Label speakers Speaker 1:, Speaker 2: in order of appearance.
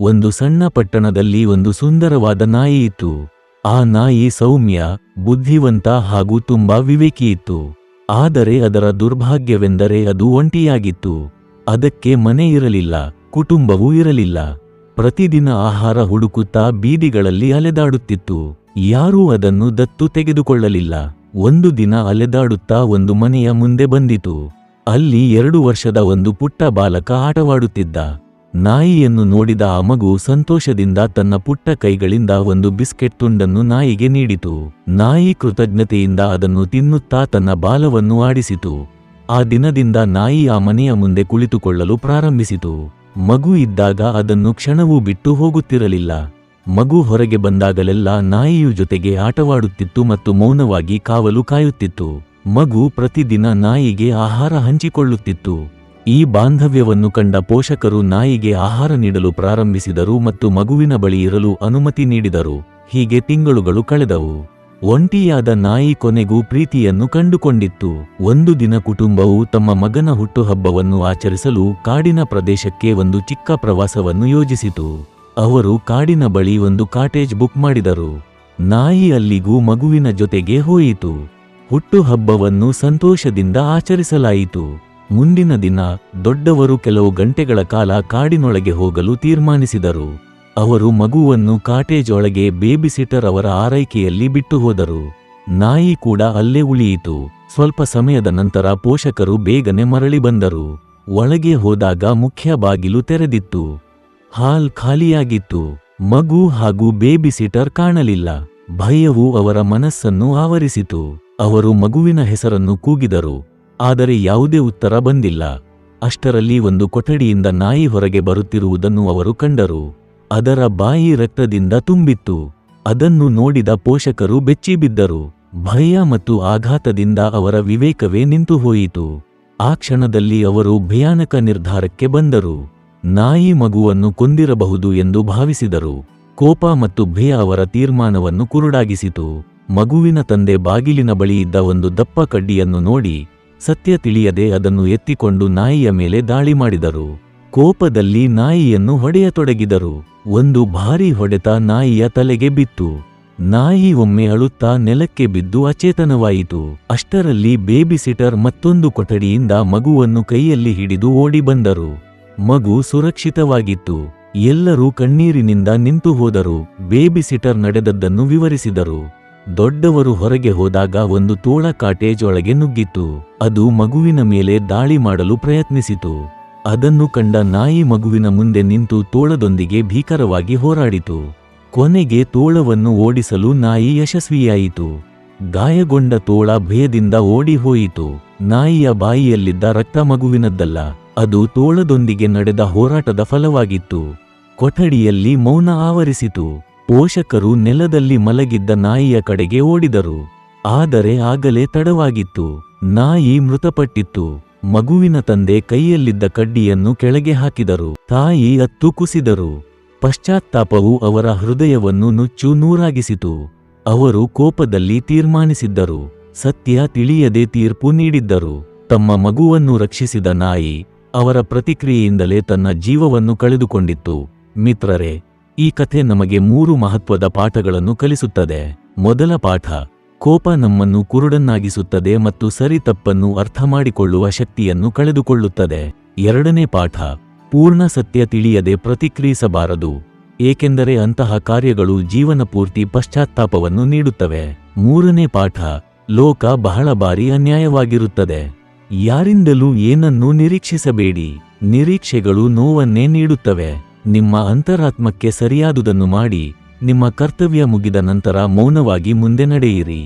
Speaker 1: ಒಂದು ಸಣ್ಣ ಪಟ್ಟಣದಲ್ಲಿ ಒಂದು ಸುಂದರವಾದ ನಾಯಿ ಇತ್ತು. ಆ ನಾಯಿ ಸೌಮ್ಯ, ಬುದ್ಧಿವಂತ ಹಾಗೂ ತುಂಬಾ ವಿವೇಕಿಯಿತ್ತು. ಆದರೆ ಅದರ ದುರ್ಭಾಗ್ಯವೆಂದರೆ ಅದು ಒಂಟಿಯಾಗಿತ್ತು. ಅದಕ್ಕೆ ಮನೆ ಇರಲಿಲ್ಲ, ಕುಟುಂಬವೂ ಇರಲಿಲ್ಲ. ಪ್ರತಿದಿನ ಆಹಾರ ಹುಡುಕುತ್ತಾ ಬೀದಿಗಳಲ್ಲಿ ಅಲೆದಾಡುತ್ತಿತ್ತು. ಯಾರೂ ಅದನ್ನು ದತ್ತು ತೆಗೆದುಕೊಳ್ಳಲಿಲ್ಲ. ಒಂದು ದಿನ ಅಲೆದಾಡುತ್ತಾ ಒಂದು ಮನೆಯ ಮುಂದೆ ಬಂದಿತು. ಅಲ್ಲಿ 2 ವರ್ಷದ ಒಂದು ಪುಟ್ಟ ಬಾಲಕ ಆಟವಾಡುತ್ತಿದ್ದ. ನಾಯಿಯನ್ನು ನೋಡಿದ ಆ ಮಗು ಸಂತೋಷದಿಂದ ತನ್ನ ಪುಟ್ಟ ಕೈಗಳಿಂದ ಒಂದು ಬಿಸ್ಕೆಟ್ ತುಂಡನ್ನು ನಾಯಿಗೆ ನೀಡಿತು. ನಾಯಿ ಕೃತಜ್ಞತೆಯಿಂದ ಅದನ್ನು ತಿನ್ನುತ್ತಾ ತನ್ನ ಬಾಲವನ್ನು ಆಡಿಸಿತು. ಆ ದಿನದಿಂದ ನಾಯಿ ಆ ಮನೆಯ ಮುಂದೆ ಕುಳಿತುಕೊಳ್ಳಲು ಪ್ರಾರಂಭಿಸಿತು. ಮಗು ಇದ್ದಾಗ ಅದನ್ನು ಕ್ಷಣವೂ ಬಿಟ್ಟು ಹೋಗುತ್ತಿರಲಿಲ್ಲ. ಮಗು ಹೊರಗೆ ಬಂದಾಗಲೆಲ್ಲ ನಾಯಿಯು ಜೊತೆಗೆ ಆಟವಾಡುತ್ತಿತ್ತು ಮತ್ತು ಮೌನವಾಗಿ ಕಾವಲು ಕಾಯುತ್ತಿತ್ತು. ಮಗು ಪ್ರತಿದಿನ ನಾಯಿಗೆ ಆಹಾರ ಹಂಚಿಕೊಳ್ಳುತ್ತಿತ್ತು. ಈ ಬಾಂಧವ್ಯವನ್ನು ಕಂಡ ಪೋಷಕರು ನಾಯಿಗೆ ಆಹಾರ ನೀಡಲು ಪ್ರಾರಂಭಿಸಿದರು ಮತ್ತು ಮಗುವಿನ ಬಳಿ ಇರಲು ಅನುಮತಿ ನೀಡಿದರು. ಹೀಗೆ ತಿಂಗಳುಗಳು ಕಳೆದವು. ಒಂಟಿಯಾದ ನಾಯಿ ಕೊನೆಗೂ ಪ್ರೀತಿಯನ್ನು ಕಂಡುಕೊಂಡಿತ್ತು. ಒಂದು ದಿನ ಕುಟುಂಬವು ತಮ್ಮ ಮಗನ ಹುಟ್ಟುಹಬ್ಬವನ್ನು ಆಚರಿಸಲು ಕಾಡಿನ ಪ್ರದೇಶಕ್ಕೆ ಒಂದು ಚಿಕ್ಕ ಪ್ರವಾಸವನ್ನು ಯೋಜಿಸಿತು. ಅವರು ಕಾಡಿನ ಬಳಿ ಒಂದು ಕಾಟೇಜ್ ಬುಕ್ ಮಾಡಿದರು. ನಾಯಿ ಅಲ್ಲಿಗೂ ಮಗುವಿನ ಜೊತೆಗೆ ಹೋಯಿತು. ಹುಟ್ಟುಹಬ್ಬವನ್ನು ಸಂತೋಷದಿಂದ ಆಚರಿಸಲಾಯಿತು. ಮುಂದಿನ ದಿನ ದೊಡ್ಡವರು ಕೆಲವು ಗಂಟೆಗಳ ಕಾಲ ಕಾಡಿನೊಳಗೆ ಹೋಗಲು ತೀರ್ಮಾನಿಸಿದರು. ಅವರು ಮಗುವನ್ನು ಕಾಟೇಜ್ ಒಳಗೆ ಬೇಬಿಸಿಟರ್ ಅವರ ಆರೈಕೆಯಲ್ಲಿ ಬಿಟ್ಟು ಹೋದರು. ನಾಯಿ ಕೂಡ ಅಲ್ಲೇ ಉಳಿಯಿತು. ಸ್ವಲ್ಪ ಸಮಯದ ನಂತರ ಪೋಷಕರು ಬೇಗನೆ ಮರಳಿ ಬಂದರು. ಒಳಗೆ ಹೋದಾಗ ಮುಖ್ಯ ಬಾಗಿಲು ತೆರೆದಿತ್ತು. ಹಾಲ್ ಖಾಲಿಯಾಗಿತ್ತು. ಮಗು ಹಾಗೂ ಬೇಬಿಸಿಟರ್ ಕಾಣಲಿಲ್ಲ. ಭಯವು ಅವರ ಮನಸ್ಸನ್ನು ಆವರಿಸಿತು. ಅವರು ಮಗುವಿನ ಹೆಸರನ್ನು ಕೂಗಿದರು, ಆದರೆ ಯಾವುದೇ ಉತ್ತರ ಬಂದಿಲ್ಲ. ಅಷ್ಟರಲ್ಲಿ ಒಂದು ಕೊಠಡಿಯಿಂದ ನಾಯಿ ಹೊರಗೆ ಬರುತ್ತಿರುವುದನ್ನು ಅವರು ಕಂಡರು. ಅದರ ಬಾಯಿ ರಕ್ತದಿಂದ ತುಂಬಿತ್ತು. ಅದನ್ನು ನೋಡಿದ ಪೋಷಕರು ಬೆಚ್ಚಿಬಿದ್ದರು. ಭಯ ಮತ್ತು ಆಘಾತದಿಂದ ಅವರ ವಿವೇಕವೇ ನಿಂತುಹೋಯಿತು. ಆ ಕ್ಷಣದಲ್ಲಿ ಅವರು ಭಯಾನಕ ನಿರ್ಧಾರಕ್ಕೆ ಬಂದರು. ನಾಯಿ ಮಗುವನ್ನು ಕೊಂದಿರಬಹುದು ಎಂದು ಭಾವಿಸಿದರು. ಕೋಪ ಮತ್ತು ಭಯ ಅವರ ತೀರ್ಮಾನವನ್ನು ಕುರುಡಾಗಿಸಿತು. ಮಗುವಿನ ತಂದೆ ಬಾಗಿಲಿನ ಬಳಿ ಇದ್ದ ಒಂದು ದಪ್ಪ ಕಡ್ಡಿಯನ್ನು ನೋಡಿ ಸತ್ಯ ತಿಳಿಯದೆ ಅದನ್ನು ಎತ್ತಿಕೊಂಡು ನಾಯಿಯ ಮೇಲೆ ದಾಳಿ ಮಾಡಿದರು. ಕೋಪದಲ್ಲಿ ನಾಯಿಯನ್ನು ಹೊಡೆಯತೊಡಗಿದರು. ಒಂದು ಭಾರೀ ಹೊಡೆತ ನಾಯಿಯ ತಲೆಗೆ ಬಿತ್ತು. ನಾಯಿ ಒಮ್ಮೆ ಅಳುತ್ತಾ ನೆಲಕ್ಕೆ ಬಿದ್ದು ಅಚೇತನವಾಯಿತು. ಅಷ್ಟರಲ್ಲಿ ಬೇಬಿಸಿಟರ್ ಮತ್ತೊಂದು ಕೊಠಡಿಯಿಂದ ಮಗುವನ್ನು ಕೈಯಲ್ಲಿ ಹಿಡಿದು ಓಡಿ ಬಂದರು. ಮಗು ಸುರಕ್ಷಿತವಾಗಿತ್ತು. ಎಲ್ಲರೂ ಕಣ್ಣೀರಿನಿಂದ ನಿಂತು ಹೋದರು. ಬೇಬಿಸಿಟರ್ ನಡೆದದ್ದನ್ನು ವಿವರಿಸಿದರು. ದೊಡ್ಡವರು ಹೊರಗೆ ಹೋದಾಗ ಒಂದು ತೋಳ ಕಾಟೇಜ್ ಒಳಗೆ ನುಗ್ಗಿತ್ತು. ಅದು ಮಗುವಿನ ಮೇಲೆ ದಾಳಿ ಮಾಡಲು ಪ್ರಯತ್ನಿಸಿತು. ಅದನ್ನು ಕಂಡ ನಾಯಿ ಮಗುವಿನ ಮುಂದೆ ನಿಂತು ತೋಳದೊಂದಿಗೆ ಭೀಕರವಾಗಿ ಹೋರಾಡಿತು. ಕೊನೆಗೆ ತೋಳವನ್ನು ಓಡಿಸಲು ನಾಯಿ ಯಶಸ್ವಿಯಾಯಿತು. ಗಾಯಗೊಂಡ ತೋಳ ಭಯದಿಂದ ಓಡಿ ಹೋಯಿತು. ನಾಯಿಯ ಬಾಯಿಯಲ್ಲಿದ್ದ ರಕ್ತ ಮಗುವಿನದ್ದಲ್ಲ, ಅದು ತೋಳದೊಂದಿಗೆ ನಡೆದ ಹೋರಾಟದ ಫಲವಾಗಿತ್ತು. ಕೊಠಡಿಯಲ್ಲಿ ಮೌನ ಆವರಿಸಿತು. ಪೋಷಕರು ನೆಲದಲ್ಲಿ ಮಲಗಿದ್ದ ನಾಯಿಯ ಕಡೆಗೆ ಓಡಿದರು. ಆದರೆ ಆಗಲೇ ತಡವಾಗಿತ್ತು. ನಾಯಿ ಮೃತಪಟ್ಟಿತ್ತು. ಮಗುವಿನ ತಂದೆ ಕೈಯಲ್ಲಿದ್ದ ಕಡ್ಡಿಯನ್ನು ಕೆಳಗೆ ಹಾಕಿದರು. ತಾಯಿ ಅತ್ತು ಕುಸಿದರು. ಪಶ್ಚಾತ್ತಾಪವು ಅವರ ಹೃದಯವನ್ನು ನುಚ್ಚು ನೂರಾಗಿಸಿತು. ಅವರು ಕೋಪದಲ್ಲಿ ತೀರ್ಮಾನಿಸಿದ್ದರು. ಸತ್ಯ ತಿಳಿಯದೆ ತೀರ್ಪು ನೀಡಿದ್ದರು. ತಮ್ಮ ಮಗುವನ್ನು ರಕ್ಷಿಸಿದ ನಾಯಿ ಅವರ ಪ್ರತಿಕ್ರಿಯೆಯಿಂದಲೇ ತನ್ನ ಜೀವವನ್ನು ಕಳೆದುಕೊಂಡಿತ್ತು. ಮಿತ್ರರೇ, ಈ ಕಥೆ ನಮಗೆ 3 ಮಹತ್ವದ ಪಾಠಗಳನ್ನು ಕಲಿಸುತ್ತದೆ. ಮೊದಲ ಪಾಠ, ಕೋಪ ನಮ್ಮನ್ನು ಕುರುಡನ್ನಾಗಿಸುತ್ತದೆ ಮತ್ತು ಸರಿ ತಪ್ಪನ್ನು ಅರ್ಥಮಾಡಿಕೊಳ್ಳುವ ಶಕ್ತಿಯನ್ನು ಕಳೆದುಕೊಳ್ಳುತ್ತದೆ. ಎರಡನೇ ಪಾಠ, ಪೂರ್ಣ ಸತ್ಯ ತಿಳಿಯದೆ ಪ್ರತಿಕ್ರಿಯಿಸಬಾರದು, ಏಕೆಂದರೆ ಅಂತಹ ಕಾರ್ಯಗಳು ಜೀವನ ಪೂರ್ತಿ ಪಶ್ಚಾತ್ತಾಪವನ್ನು ನೀಡುತ್ತವೆ. ಮೂರನೇ ಪಾಠ, ಲೋಕ ಬಹಳ ಬಾರಿ ಅನ್ಯಾಯವಾಗಿರುತ್ತದೆ. ಯಾರಿಂದಲೂ ಏನನ್ನೂ ನಿರೀಕ್ಷಿಸಬೇಡಿ. ನಿರೀಕ್ಷೆಗಳು ನೋವನ್ನೇ ನೀಡುತ್ತವೆ. ನಿಮ್ಮ ಅಂತರಾತ್ಮಕ್ಕೆ ಸರಿಯಾದುದನ್ನು ಮಾಡಿ, ನಿಮ್ಮ ಕರ್ತವ್ಯ ಮುಗಿದ ನಂತರ ಮೌನವಾಗಿ ಮುಂದೆ ನಡೆಯಿರಿ.